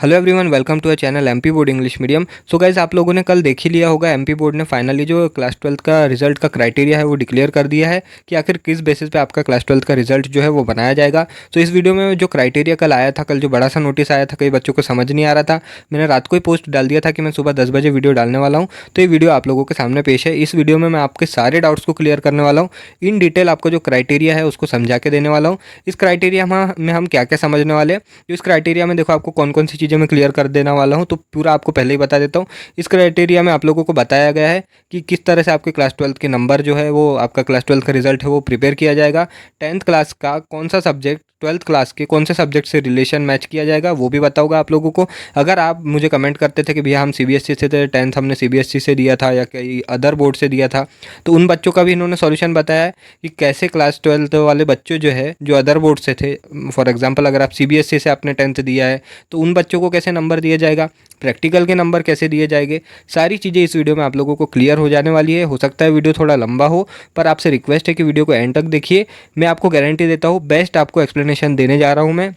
Hello everyone, welcome to a channel MP board English medium. So guys, आप लोगों ने कल देख ही लिया होगा, एमपी बोर्ड ने फाइनली जो क्लास 12th का रिजल्ट का क्राइटेरिया है वो डिक्लेयर कर दिया है कि आखिर किस बेसिस पे आपका क्लास 12th का रिजल्ट जो है वो बनाया जाएगा। तो इस वीडियो में जो क्राइटेरिया कल आया था, कल जो बड़ा सा नोटिस आया था, कई बच्चों को समझ नहीं आ रहा था। मैंने रात को ही पोस्ट डाल दिया था कि मैं सुबह 10 बजे वीडियो डालने वाला हूँ, तो ये वीडियो आप लोगों के सामने पेश है। इस वीडियो में मैं आपके सारे डाउट्स को क्लियर करने वाला हूँ। इन डिटेल आपको जो क्राइटेरिया है उसको समझा के देने वाला हूँ। इस क्राइटेरिया में हम क्या क्या समझने वाले हैं, इस क्राइटेरिया में देखो आपको कौन कौन सी चीज़ें मैं क्लियर कर देना वाला हूँ, तो पूरा आपको पहले ही बता देता हूँ। इस क्राइटेरिया में आप लोगों को बताया गया है कि किस तरह से आपके क्लास 12th के नंबर जो है वो आपका क्लास 12th का रिजल्ट है वो प्रिपेयर किया जाएगा। 10th क्लास का कौन सा सब्जेक्ट 12th क्लास के कौन से सब्जेक्ट से रिलेशन मैच किया जाएगा वो भी बताऊंगा आप लोगों को। अगर आप मुझे कमेंट करते थे कि भैया हम सीबीएसई से थे, 10th हमने सीबीएसई से दिया था या कई अदर बोर्ड से दिया था, तो उन बच्चों का भी इन्होंने सॉल्यूशन बताया है कि कैसे क्लास 12th वाले बच्चों जो है जो अदर बोर्ड से थे, फॉर एग्जांपल अगर आप सीबीएसई से आपने 10th दिया है तो उन बच्चों को कैसे नंबर दिया जाएगा, प्रैक्टिकल के नंबर कैसे दिए जाएंगे, सारी चीज़ें इस वीडियो में आप लोगों को क्लियर हो जाने वाली है। हो सकता है वीडियो थोड़ा लंबा हो, पर आपसे रिक्वेस्ट है कि वीडियो को एंड तक देखिए। मैं आपको गारंटी देता हूँ बेस्ट आपको एक्सप्लेनेशन देने जा रहा हूँ मैं।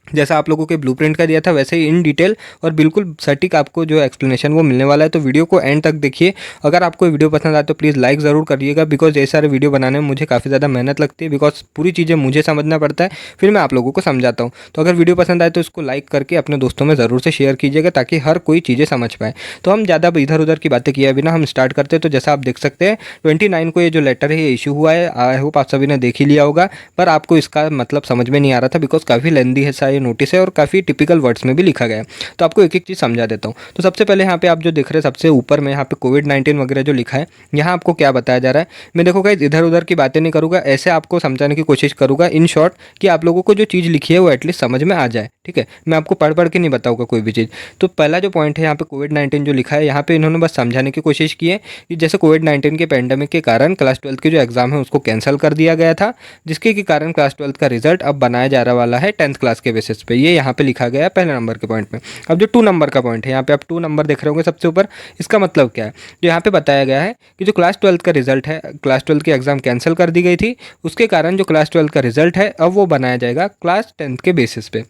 जैसा आप लोगों के ब्लूप्रिंट का दिया था वैसे ही इन डिटेल और बिल्कुल सटीक आपको जो एक्सप्लेनेशन वो मिलने वाला है, तो वीडियो को एंड तक देखिए। अगर आपको वीडियो पसंद आए तो प्लीज़ लाइक ज़रूर करिएगा, बिकॉज ये सारे वीडियो बनाने में मुझे काफ़ी ज़्यादा मेहनत लगती है, बिकॉज पूरी चीज़ें मुझे समझना पड़ता है, फिर मैं आप लोगों को समझाता हूँ। तो अगर वीडियो पसंद आए तो इसको लाइक करके अपने दोस्तों में ज़रूर से शेयर कीजिएगा ताकि हर कोई चीज़ें समझ पाए। तो हम ज़्यादा इधर उधर की बातें किए बिना हम स्टार्ट करते हैं। तो जैसा आप देख सकते हैं 29 को ये जो लेटर है ये इशू हुआ है, आई होप आप सभी ने देख ही लिया होगा, पर आपको इसका मतलब समझ में नहीं आ रहा था बिकॉज काफ़ी लेंदी है सा ये नोटिस है और काफ़ी टिपिकल वर्ड्स में भी लिखा गया है। तो आपको एक एक चीज़ समझा देता हूँ। तो सबसे पहले यहाँ पे आप जो देख रहे हैं सबसे ऊपर में यहाँ पे कोविड-19 वगैरह जो लिखा है, यहाँ आपको क्या बताया जा रहा है। मैं देखो गाइस इधर उधर की बातें नहीं करूँगा, ऐसे आपको समझाने की कोशिश करूँगा इन शॉर्ट कि आप लोगों को जो चीज़ लिखी है वो एटलीस्ट समझ में आ जाए। ठीक है, मैं आपको पढ़ पढ़ के नहीं बताऊँगा कोई भी चीज़। तो पहला जो पॉइंट है यहाँ पे कोविड-19 जो लिखा है, यहाँ पे इन्होंने बस समझाने की कोशिश की है कि जैसे कोविड-19 के पैंडेमिक के कारण क्लास 12th के जो एग्जाम है उसको कैंसिल कर दिया गया था, जिसके के कारण क्लास 12th का रिजल्ट अब बनाया जा रहा वाला है 10th क्लास के बेसिस पे। ये यहाँ पे लिखा गया है पहले नंबर के पॉइंट में। अब जो 2 नंबर का पॉइंट है, यहाँ पे आप 2 नंबर देख रहे होंगे सबसे ऊपर, इसका मतलब क्या है। जो यहाँ पे बताया गया है कि जो क्लास 12th का रिजल्ट है, क्लास 12th की एग्जाम कैंसिल कर दी गई थी, उसके कारण जो क्लास 12th का रिजल्ट है अब वो बनाया जाएगा क्लास 10th के बेसिस पे।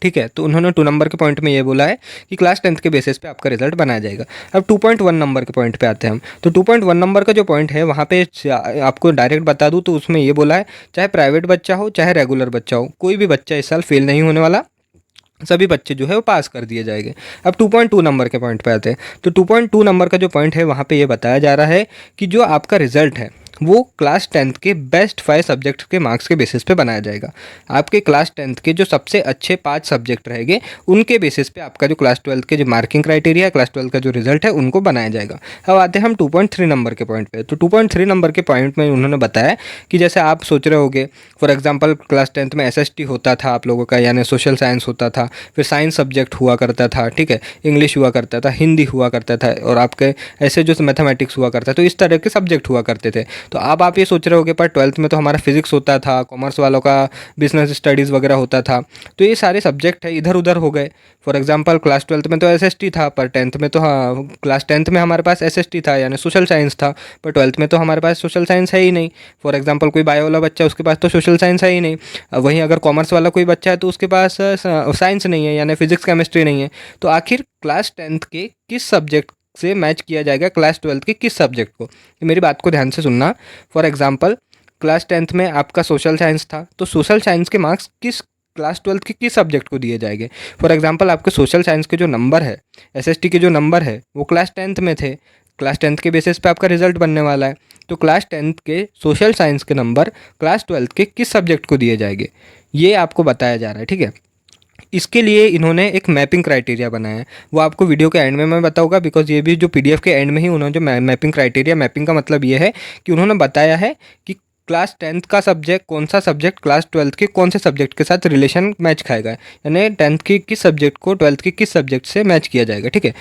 ठीक है, तो उन्होंने 2 नंबर के पॉइंट में ये बोला है कि क्लास 10th के बेसिस पे आपका रिजल्ट बनाया जाएगा। अब 2.1 नंबर के पॉइंट पे आते हैं हम। तो 2.1 नंबर का जो पॉइंट है वहाँ पे आपको डायरेक्ट बता दूँ तो उसमें ये बोला है चाहे प्राइवेट बच्चा हो चाहे रेगुलर बच्चा हो, कोई भी बच्चा इस साल फेल नहीं होने वाला, सभी बच्चे जो है वो पास कर दिए जाएंगे। अब 2.2 नंबर के पॉइंट पे आते हैं। तो 2.2 नंबर का जो पॉइंट है वहाँ पे ये बताया जा रहा है कि जो आपका रिजल्ट है वो क्लास 10th के बेस्ट 5 सब्जेक्ट के मार्क्स के बेसिस पे बनाया जाएगा। आपके क्लास 10th के जो सबसे अच्छे 5 सब्जेक्ट रहेंगे उनके बेसिस पे आपका जो क्लास 12th के जो मार्किंग क्राइटेरिया है, क्लास 12th का जो रिजल्ट है उनको बनाया जाएगा। अब आते हैं हम 2.3 नंबर के पॉइंट पे। तो 2.3 नंबर के पॉइंट में उन्होंने बताया कि जैसे आप सोच रहे होगे फॉर एग्जाम्पल क्लास 10th में SST होता था आप लोगों का, यानी सोशल साइंस होता था, फिर साइंस सब्जेक्ट हुआ करता था, ठीक है, इंग्लिश हुआ करता था, हिंदी हुआ करता था और आपके ऐसे जो मैथमेटिक्स हुआ करता था, तो इस तरह के सब्जेक्ट हुआ करते थे। तो अब आप ये सोच रहे होगे पर 12th में तो हमारा फिजिक्स होता था, कॉमर्स वालों का बिजनेस स्टडीज़ वगैरह होता था, तो ये सारे सब्जेक्ट है इधर उधर हो गए। फॉर एग्जांपल क्लास 12th में तो SST था, पर 10th में तो हाँ क्लास 10th में हमारे पास SST था यानी सोशल साइंस था, पर 12th में तो हमारे पास सोशल साइंस है ही नहीं। फॉर एग्जांपल कोई बायो वाला बच्चा उसके पास तो सोशल साइंस है ही नहीं। वहीं अगर कॉमर्स वाला कोई बच्चा है तो उसके पास साइंस नहीं है यानी फिजिक्स केमिस्ट्री नहीं है। तो आखिर क्लास 10th के किस सब्जेक्ट से मैच किया जाएगा क्लास 12th के किस सब्जेक्ट को, मेरी बात को ध्यान से सुनना। फॉर एग्जांपल क्लास 10th में आपका सोशल साइंस था, तो सोशल साइंस के मार्क्स किस क्लास 12th के किस सब्जेक्ट को दिए जाएंगे। फॉर एग्जांपल आपके सोशल साइंस के जो नंबर है, SST के जो नंबर है वो क्लास 10th में थे, क्लास 10th के बेसिस पे आपका रिजल्ट बनने वाला है, तो क्लास 10th के सोशल साइंस के नंबर क्लास 12th के किस सब्जेक्ट को दिए जाएंगे, ये आपको बताया जा रहा है। ठीक है, इसके लिए इन्होंने एक मैपिंग क्राइटेरिया बनाया है, वो आपको वीडियो के एंड में मैं बताऊंगा, बिकॉज ये भी जो PDF के एंड में ही उन्होंने जो मैपिंग क्राइटेरिया, मैपिंग का मतलब ये है कि उन्होंने बताया है कि क्लास 10th का सब्जेक्ट कौन सा सब्जेक्ट क्लास 12th के कौन से सब्जेक्ट के साथ रिलेशन मैच खाएगा, यानी 10th के किस सब्जेक्ट को 12th के किस सब्जेक्ट से मैच किया जाएगा। ठीक है,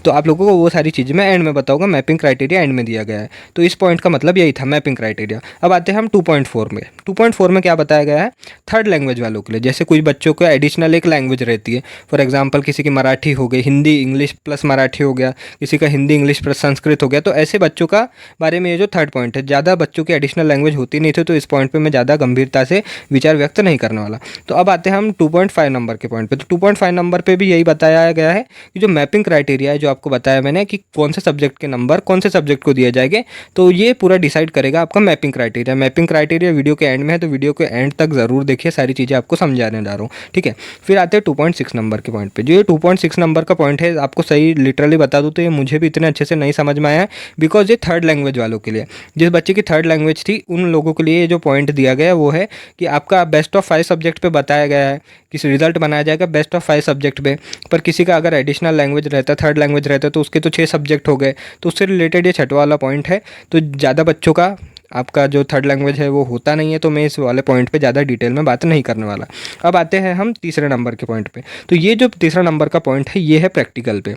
तो आप लोगों को वो सारी चीज़ें मैं एंड में बताऊंगा, मैपिंग क्राइटेरिया एंड में दिया गया है। तो इस पॉइंट का मतलब यही था, मैपिंग क्राइटेरिया। अब आते हैं हम 2.4 में। 2.4 में क्या बताया गया है, थर्ड लैंग्वेज वालों के लिए, जैसे कुछ बच्चों को एडिशनल एक लैंग्वेज रहती है, फॉर एग्जाम्पल किसी की मराठी हो गई, हिंदी इंग्लिश प्लस मराठी हो गया, किसी का हिंदी इंग्लिश प्लस संस्कृत हो गया, तो ऐसे बच्चों का बारे में ये जो थर्ड पॉइंट है, ज़्यादा बच्चों की एडिशनल लैंग्वेज होती नहीं थी, तो इस पॉइंट पे मैं ज़्यादा गंभीरता से विचार व्यक्त नहीं करने वाला। तो अब आते हैं हम 2.5 नंबर के पॉइंट पे। तो 2.5 नंबर पे भी यही बताया गया है कि जो मैपिंग क्राइटेरिया है, जो आपको बताया मैंने कि कौन से सब्जेक्ट के नंबर कौन से सब्जेक्ट को दिए जाएंगे, तो ये पूरा डिसाइड करेगा आपका mapping criteria. Mapping criteria video के एंड में है, तो वीडियो के एंड तक ज़रूर देखिए, सारी चीज़ें आपको समझाने जा रहा हूँ, ठीक है। फिर आते हैं 2.6 नंबर के पॉइंट पे। जो ये 2.6 नंबर का पॉइंट है, आपको सही लिटरली बता दूँ तो ये मुझे भी इतने अच्छे से नहीं समझ में आया है, बिकॉज ये थर्ड लैंग्वेज वालों के लिए, जिस बच्चे की थर्ड लैंग्वेज थी उन लोगों के लिए जो पॉइंट दिया गया वो है कि आपका बेस्ट ऑफ 5 सब्जेक्ट पे बताया गया है, किसी रिजल्ट बनाया जाएगा बेस्ट ऑफ 5 सब्जेक्ट पे। पर किसी का अगर एडिशनल लैंग्वेज रहता है, थर्ड लैंग्वेज रहता है, तो उसके तो 6 सब्जेक्ट हो गए, तो उससे रिलेटेड ये छठवा वाला पॉइंट है। तो ज़्यादा बच्चों का आपका जो थर्ड लैंग्वेज है वो होता नहीं है, तो मैं इस वाले पॉइंट पे ज़्यादा डिटेल में बात नहीं करने वाला। अब आते हैं हम तीसरे नंबर के पॉइंट पे। तो ये जो तीसरा नंबर का पॉइंट है, ये है प्रैक्टिकल पे,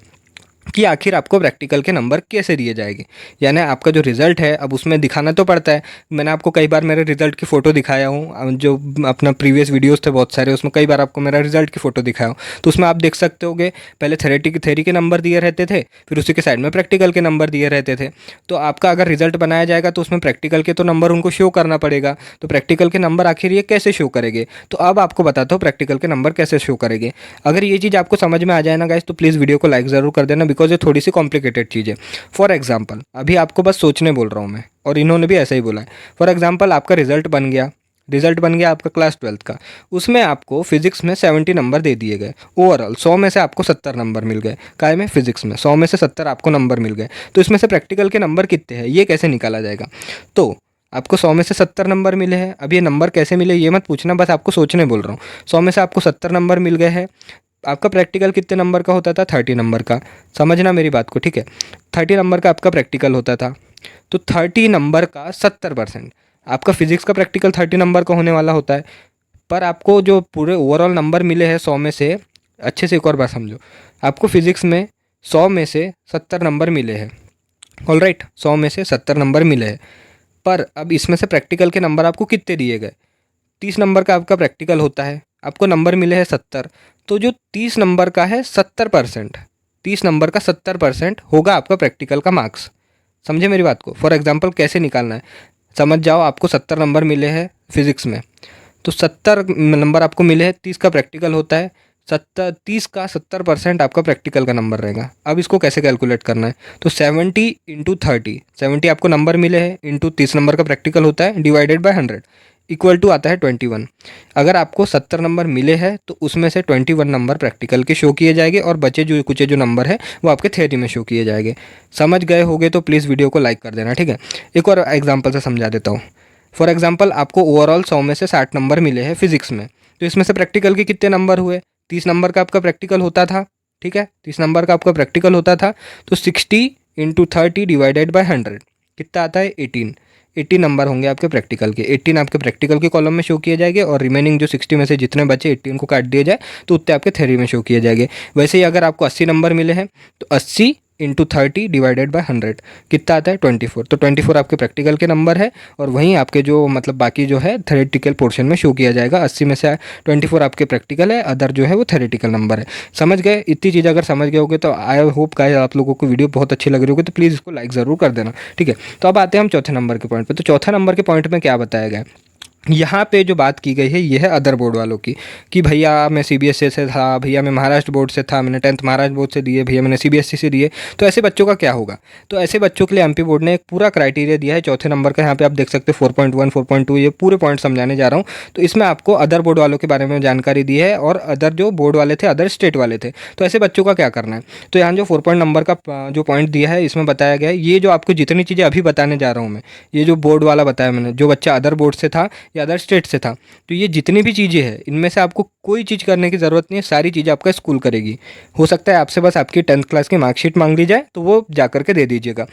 कि आखिर आपको प्रैक्टिकल के नंबर कैसे दिए जाएंगे। यानी आपका जो रिज़ल्ट है, अब उसमें दिखाना तो पड़ता है। मैंने आपको कई बार मेरे रिज़ल्ट की फ़ोटो दिखाया हूँ, जो अपना प्रीवियस वीडियोस थे बहुत सारे, उसमें कई बार आपको मेरा रिज़ल्ट की फ़ोटो दिखाया हूँ। तो उसमें आप देख सकते होगे, पहले थ्योरी के नंबर दिए रहते थे, फिर उसी के साइड में प्रैक्टिकल के नंबर दिए रहते थे। तो आपका अगर रिज़ल्ट बनाया जाएगा तो उसमें प्रैक्टिकल के तो नंबर उनको शो करना पड़ेगा। तो प्रैक्टिकल के नंबर आखिर ये कैसे शो करेंगे, तो अब आपको बताता हूँ प्रैक्टिकल के नंबर कैसे शो करेंगे। अगर ये चीज़ आपको समझ में आ जाए ना गाइस, तो प्लीज़ वीडियो को लाइक ज़रूर कर देना, बिकॉज ये थोड़ी सी कॉम्प्लिकेटेड चीज़ है। फॉर एग्जाम्पल, अभी आपको बस सोचने बोल रहा हूँ मैं, और इन्होंने भी ऐसा ही बोला है। फॉर एग्जाम्पल, आपका रिजल्ट बन गया आपका क्लास 12 का, उसमें आपको फिजिक्स में 70 नंबर दे दिए गए। ओवरऑल 100 में से आपको 70 नंबर मिल गए। काय में? फिजिक्स में 100 में से 70 आपको नंबर मिल गए। तो इसमें से प्रैक्टिकल के नंबर कितने हैं, ये कैसे निकाला जाएगा। तो आपको 100 में से 70 नंबर मिले हैं। अब ये नंबर कैसे मिले ये मत पूछना, बस आपको सोचने बोल रहा हूँ। 100 में से आपको 70 नंबर मिल गए हैं। आपका प्रैक्टिकल कितने नंबर का होता था? 30 नंबर का। समझना मेरी बात को, ठीक है। 30 नंबर का आपका प्रैक्टिकल होता था। तो 30 नंबर का 70%, आपका फिजिक्स का प्रैक्टिकल 30 नंबर का होने वाला होता है। पर आपको जो पूरे ओवरऑल नंबर मिले हैं 100 में से, अच्छे से एक और बात समझो, आपको फिजिक्स में 100 में से 70 नंबर मिले हैं। ऑलराइट, 100 में से 70 नंबर मिले हैं। पर अब इसमें से प्रैक्टिकल के नंबर आपको कितने दिए गए? 30 नंबर का आपका प्रैक्टिकल होता है, आपको नंबर मिले हैं 70। तो जो 30 नंबर का है 70%, 30 नंबर का 70% होगा आपका प्रैक्टिकल का मार्क्स। समझे मेरी बात को। फॉर एग्जांपल कैसे निकालना है समझ जाओ। आपको 70 नंबर मिले हैं फिजिक्स में, तो 70 नंबर आपको मिले हैं, 30 का प्रैक्टिकल होता है। 30 का 70% आपका प्रैक्टिकल का नंबर रहेगा। अब इसको कैसे कैलकुलेट करना है, तो 70 इंटू 30, 70 आपको नंबर मिले हैं इंटू 30 नंबर का प्रैक्टिकल होता है, डिवाइडेड बाय 100 इक्वल टू आता है 21। अगर आपको 70 नंबर मिले हैं तो उसमें से 21 नंबर प्रैक्टिकल के शो किए जाएंगे, और बचे जो कुछ जो नंबर है वो आपके थ्योरी में शो किए जाएंगे। समझ गए होगे तो प्लीज़ वीडियो को लाइक कर देना, ठीक है। एक और एग्जाम्पल से समझा देता हूँ। फॉर एग्जाम्पल, आपको ओवरऑल 100 में से 60 नंबर मिले हैं फिजिक्स में, तो इसमें से प्रैक्टिकल के कितने नंबर हुए? 30 नंबर का आपका प्रैक्टिकल होता था, ठीक है। 30 नंबर का आपका प्रैक्टिकल होता था, तो 60 इंटू 30 डिवाइडेड बाय 100 कितना आता है? 18। 80 नंबर होंगे आपके प्रैक्टिकल के। 18 आपके प्रैक्टिकल के कॉलम में शो किए जाएंगे, और रिमेनिंग जो 60 में से जितने बचे 18 को काट दिया जाए तो उतने आपके थ्योरी में शो किए जाएंगे। वैसे ही अगर आपको 80 नंबर मिले हैं तो 80 इंटू 30 डिवाइडेड बाय 100 कितना आता है? 24। तो 24 आपके प्रैक्टिकल के नंबर है, और वहीं आपके जो मतलब बाकी जो है थ्योरेटिकल पोर्शन में शो किया जाएगा। 80 में से 24 आपके प्रैक्टिकल है, अदर जो है वो थ्योरेटिकल नंबर है। समझ गए? इतनी चीज़ अगर समझ गए होगे तो आई होप गाइस आप लोगों को वीडियो बहुत अच्छी लग रही होगी, तो प्लीज़ इसको लाइक ज़रूर कर देना, ठीक है। तो अब आते हैं हम चौथे नंबर के पॉइंट पर। तो चौथे नंबर के पॉइंट में क्या बताया गया है, यहाँ पे जो बात की गई है ये है अदर बोर्ड वालों की, कि भैया मैं सीबीएसई से था, भैया मैं महाराष्ट्र बोर्ड से था, मैंने 10th महाराष्ट्र बोर्ड से दिए, भैया मैंने सीबीएसई से दिए। तो ऐसे बच्चों का क्या होगा? तो ऐसे बच्चों के लिए एमपी बोर्ड ने एक पूरा क्राइटेरिया दिया है चौथे नंबर का। यहाँ पे आप देख सकते हो 4.1, 4.2, ये पूरे पॉइंट समझाने जा रहा हूँ। तो इसमें आपको अदर बोर्ड वालों के बारे में जानकारी दी है, और अदर जो बोर्ड वाले थे, अदर स्टेट वाले थे। तो ऐसे बच्चों का क्या करना है, तो यहाँ जो 4 नंबर का जो पॉइंट दिया है इसमें बताया गया है, ये जो आपको जितनी चीज़ें अभी बताने जा रहा हूँ मैं, ये जो बोर्ड वाला बताया मैंने, जो बच्चा अदर बोर्ड से था या अदर स्टेट से था, तो ये जितनी भी चीज़ें हैं इनमें से आपको कोई चीज़ करने की ज़रूरत नहीं है, सारी चीज़ें आपका स्कूल करेगी। हो सकता है आपसे बस आपकी 10th क्लास की मार्कशीट मांग ली जाए, तो वो जा करके दे दीजिएगा।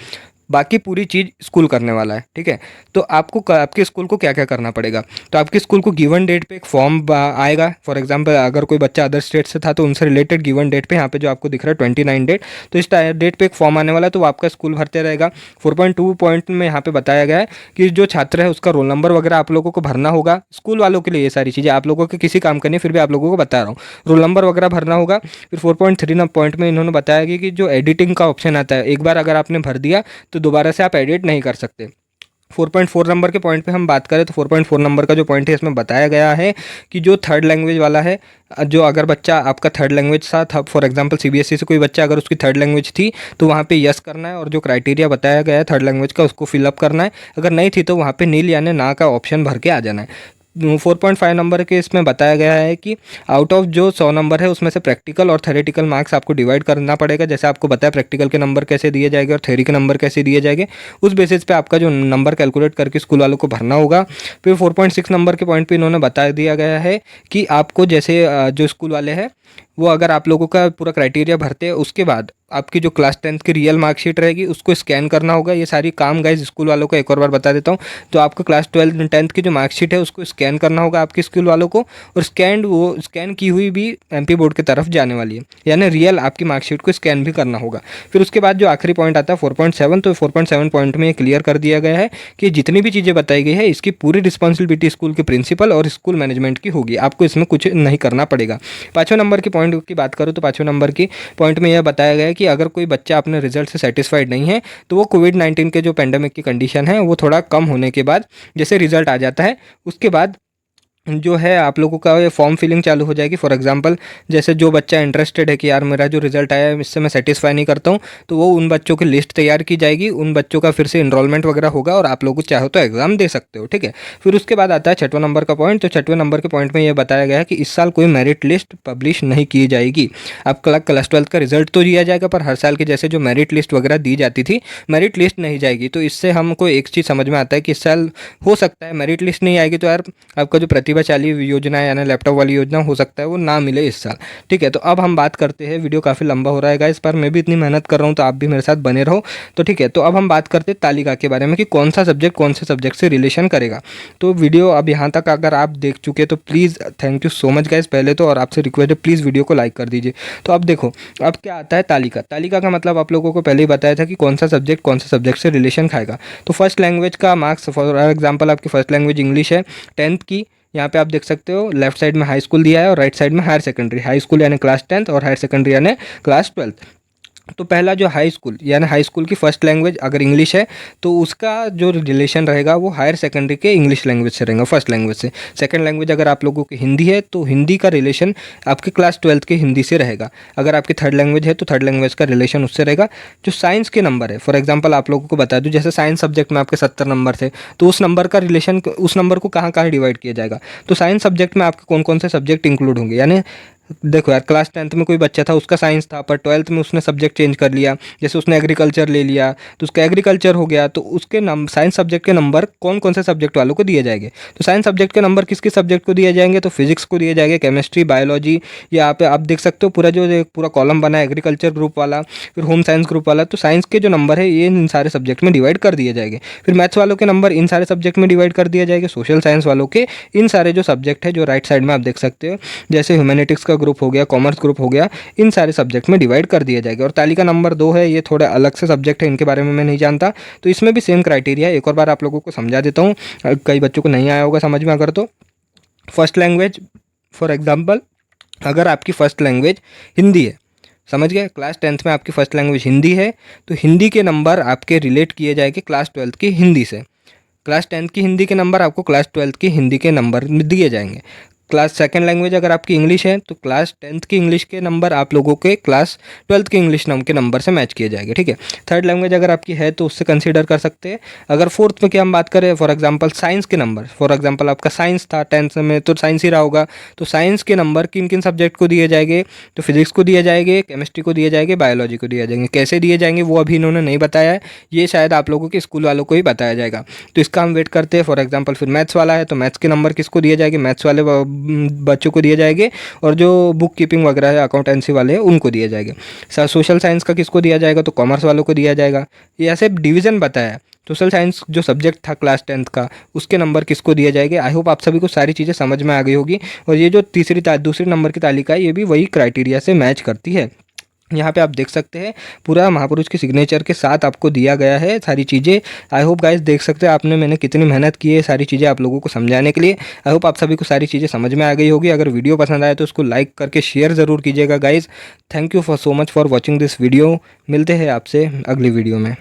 बाकी पूरी चीज़ स्कूल करने वाला है, ठीक है। तो आपको आपके स्कूल को क्या क्या करना पड़ेगा, तो आपके स्कूल को गिवन डेट पे एक फॉर्म आएगा। फॉर एग्जांपल अगर कोई बच्चा अदर स्टेट से था तो उनसे रिलेटेड गिवन डेट पे यहाँ पे जो आपको दिख रहा है 29 डेट, तो इस डेट पे एक फॉर्म आने वाला है, तो वो आपका स्कूल भरते रहेगा। 4.2 पॉइंट में यहाँ पे बताया गया है कि जो छात्र है उसका रोल नंबर वगैरह आप लोगों को भरना होगा। स्कूल वालों के लिए ये सारी चीज़ें, आप लोगों के किसी काम का नहीं, फिर भी आप लोगों को बता रहा हूँ, रोल नंबर वगैरह भरना होगा। फिर 4.3 पॉइंट में इन्होंने बताया कि जो एडिटिंग का ऑप्शन आता है, एक बार अगर आपने भर दिया तो दोबारा से आप एडिट नहीं कर सकते। 4.4 नंबर के पॉइंट पे हम बात करें तो 4.4 नंबर का जो पॉइंट है इसमें बताया गया है कि जो थर्ड लैंग्वेज वाला है, जो अगर बच्चा आपका थर्ड लैंग्वेज था, फॉर एग्जांपल सीबीएसई से कोई बच्चा अगर उसकी थर्ड लैंग्वेज थी तो वहाँ पे यस करना है, और जो क्राइटेरिया बताया गया है थर्ड लैंग्वेज का उसको फिलअप करना है। अगर नहीं थी तो वहाँ पे नील यानी ना का ऑप्शन भर के आ जाना है। 4.5 नंबर के इसमें बताया गया है कि आउट ऑफ जो 100 नंबर है उसमें से प्रैक्टिकल और थ्योरेटिकल मार्क्स आपको डिवाइड करना पड़ेगा। जैसे आपको बताया प्रैक्टिकल के नंबर कैसे दिए जाएंगे और थ्योरी के नंबर कैसे दिए जाएंगे, उस बेसिस पे आपका जो नंबर कैलकुलेट करके स्कूल वालों को भरना होगा। फिर 4.6 नंबर के पॉइंट पे इन्होंने बता दिया गया है कि आपको जैसे जो स्कूल वाले हैं वो अगर आप लोगों का पूरा क्राइटेरिया भरते हैं उसके बाद आपकी जो क्लास 10th की रियल मार्कशीट रहेगी उसको स्कैन करना होगा। ये सारी काम गाइस स्कूल वालों को एक और बार बता देता हूँ। तो आपको क्लास 12 10th की जो मार्कशीट है उसको स्कैन करना होगा आपके स्कूल वालों को, और वो स्कैन की हुई भी एमपी बोर्ड की तरफ जाने वाली है, यानी रियल आपकी मार्कशीट को स्कैन भी करना होगा। फिर उसके बाद जो आखिरी पॉइंट आता है 4.7, तो 4.7 पॉइंट में क्लियर कर दिया गया है कि जितनी भी चीज़ें बताई गई है इसकी पूरी रिस्पॉन्सिबिलिटी स्कूल के प्रिंसिपल और स्कूल मैनेजमेंट की होगी, आपको इसमें कुछ नहीं करना पड़ेगा। 5वें नंबर की पॉइंट की बात करूँ तो 5वें नंबर की पॉइंट में यह बताया गया है कि अगर कोई बच्चा अपने रिजल्ट से सेटिस्फाइड नहीं है तो वो कोविड-19 के जो पेंडेमिक की कंडीशन है वो थोड़ा कम होने के बाद जैसे रिजल्ट आ जाता है उसके बाद जो है आप लोगों का ये फॉर्म फिलिंग चालू हो जाएगी। फॉर एग्जांपल जैसे जो बच्चा इंटरेस्टेड है कि यार मेरा जो रिजल्ट आया है इससे मैं सेटिस्फाई नहीं करता हूँ, तो वो उन बच्चों की लिस्ट तैयार की जाएगी, उन बच्चों का फिर से इनरोलमेंट वगैरह होगा और आप लोग चाहो तो एग्जाम दे सकते हो, ठीक है। फिर उसके बाद आता है 6वें नंबर का पॉइंट। तो 6वें नंबर के पॉइंट में ये बताया गया है कि इस साल कोई मेरिट लिस्ट पब्लिश नहीं की जाएगी। अब क्लास 12 का रिजल्ट तो दिया जाएगा पर हर साल के जैसे जो मेरिट लिस्ट वगैरह दी जाती थी मेरिट लिस्ट नहीं जाएगी। तो इससे हमको एक चीज़ समझ में आता है कि इस साल हो सकता है मेरिट लिस्ट नहीं आएगी तो यार आपका जो प्रतिभाशाली योजना यानी लैपटॉप वाली योजना हो सकता है वो ना मिले इस साल, ठीक है। तो अब हम बात करते हैं, वीडियो काफ़ी लंबा हो रहा है गाइस पर मैं भी इतनी मेहनत कर रहा हूँ तो आप भी मेरे साथ बने रहो, तो ठीक है। तो अब हम बात करते हैं तालिका के बारे में कि कौन सा सब्जेक्ट कौन से सब्जेक्ट से रिलेशन करेगा। तो वीडियो अब यहाँ तक अगर आप देख चुके तो please thank you so much guys पहले तो, और आपसे रिक्वेस्ट है प्लीज़ वीडियो को लाइक कर दीजिए। तो अब देखो अब क्या आता है तालिका। तालिका का मतलब आप लोगों को पहले ही बताया था कि कौन सा सब्जेक्ट से रिलेशन खाएगा। तो फर्स्ट लैंग्वेज का मार्क्स, फॉर एग्जाम्पल आपकी फर्स्ट लैंग्वेज इंग्लिश है 10th की, यहाँ पे आप देख सकते हो लेफ्ट साइड में हाई स्कूल दिया है और राइट साइड में हायर सेकेंडरी। हाई स्कूल यानी क्लास 10th और हायर सेकेंडरी यानी क्लास 12th। तो पहला जो हाई स्कूल यानी हाई स्कूल की फर्स्ट लैंग्वेज अगर इंग्लिश है तो उसका जो रिलेशन रहेगा वो हायर सेकेंडरी के इंग्लिश लैंग्वेज से रहेगा, फर्स्ट लैंग्वेज से। सेकंड लैंग्वेज अगर आप लोगों की हिंदी है तो हिंदी का रिलेशन आपके क्लास 12th के हिंदी से रहेगा। अगर आपकी थर्ड लैंग्वेज है तो थर्ड लैंग्वेज का रिलेशन उससे रहेगा। जो साइंस के नंबर है, फॉर एग्जाम्पल आप लोगों को बता दूँ जैसे साइंस सब्जेक्ट में आपके 70 नंबर थे तो उस नंबर का रिलेशन, उस नंबर को कहाँ कहाँ डिवाइड किया जाएगा। तो साइंस सब्जेक्ट में आपके कौन कौन से सब्जेक्ट इंक्लूड होंगे, यानी देखो यार क्लास 10th में कोई बच्चा था उसका साइंस था पर 12th में उसने सब्जेक्ट चेंज कर लिया, जैसे उसने एग्रीकल्चर ले लिया तो उसका एग्रीकल्चर हो गया, तो उसके साइंस सब्जेक्ट के नंबर कौन कौन से सब्जेक्ट वालों को दिए जाएंगे। तो साइंस सब्जेक्ट के नंबर किस किस सब्जेक्ट को दिए जाएंगे, तो फिजिक्स को दिए जाएंगे, केमिस्ट्री, बायोलॉजी, यहाँ पे आप देख सकते हो पूरा जो पूरा कॉलम बना है एग्रीकल्चर ग्रुप वाला, फिर होम साइंस ग्रुप वाला। तो साइंस के जो नंबर है ये इन सारे सब्जेक्ट में डिवाइड कर दिए जाएंगे। फिर मैथ्स वालों के नंबर इन सारे सब्जेक्ट में डिवाइड कर दिया जाएगा। सोशल साइंस वालों के इन सारे जो सब्जेक्ट है जो राइट साइड में आप देख सकते हो जैसे ह्यूमैनिटीज़ का ग्रुप हो गया, कॉमर्स ग्रुप हो गया, इन सारे सब्जेक्ट में डिवाइड कर दिया जाएगा। और तालिका नंबर 2 है, ये थोड़ा अलग से सब्जेक्ट है, इनके बारे में मैं नहीं जानता, तो इसमें भी सेम क्राइटेरिया है। एक और बार आप लोगों को समझा देता हूँ, कई बच्चों को नहीं आया होगा समझ में अगर। तो फर्स्ट लैंग्वेज फॉर एग्जाम्पल अगर आपकी फर्स्ट लैंग्वेज हिंदी है, समझ गए, क्लास 10th में आपकी फर्स्ट लैंग्वेज हिंदी है तो हिंदी के नंबर आपके रिलेट किए जाएंगे क्लास 12th की हिंदी से। क्लास 10th की हिंदी के नंबर आपको क्लास 12th की हिंदी के नंबर दिए जाएंगे। क्लास सेकंड लैंग्वेज अगर आपकी इंग्लिश है तो क्लास 10th की इंग्लिश के नंबर आप लोगों के क्लास 12th के इंग्लिश के नंबर से मैच किए जाएंगे, ठीक है। थर्ड लैंग्वेज अगर आपकी है तो उससे कंसीडर कर सकते हैं। अगर फोर्थ में क्या हम बात करें, फॉर एग्जांपल साइंस के नंबर, फॉर एग्जांपल आपका साइंस था 10th में तो साइंस ही रहा होगा, तो साइंस के नंबर किन किन सब्जेक्ट को दिए जाएंगे, तो फिजिक्स को दिए जाएंगे, केमिस्ट्री को दिए जाएंगे, बायोलॉजी को दिए जाएंगे। कैसे दिए जाएंगे वो अभी इन्होंने नहीं बताया है, ये शायद आप लोगों के स्कूल वालों को ही बताया जाएगा, तो इसका हम वेट करते हैं। फॉर एग्जाम्पल फिर मैथ्स वाला है तो मैथ्स के नंबर किसको दिए जाएंगे, मैथ्स वाले बच्चों को दिए जाएंगे और जो बुक कीपिंग वगैरह है अकाउंटेंसी वाले हैं उनको दिए जाएंगे। सोशल साइंस का किसको दिया जाएगा, तो कॉमर्स वालों को दिया जाएगा। ये ऐसे डिवीज़न बताया। सोशल साइंस जो सब्जेक्ट था क्लास 10th का, उसके नंबर किसको दिए जाएंगे। आई होप आप सभी को सारी चीज़ें समझ में आ गई होगी। और ये जो दूसरे नंबर की तालिका है, ये भी वही क्राइटेरिया से मैच करती है। यहाँ पे आप देख सकते हैं पूरा महापुरुष के सिग्नेचर के साथ आपको दिया गया है सारी चीज़ें। आई होप गाइस देख सकते हैं आपने मैंने कितनी मेहनत की है सारी चीज़ें आप लोगों को समझाने के लिए। आई होप आप सभी को सारी चीज़ें समझ में आ गई होगी। अगर वीडियो पसंद आए तो उसको लाइक करके शेयर ज़रूर कीजिएगा guys. Thank you for so much for watching this video. मिलते हैं आपसे अगली वीडियो में।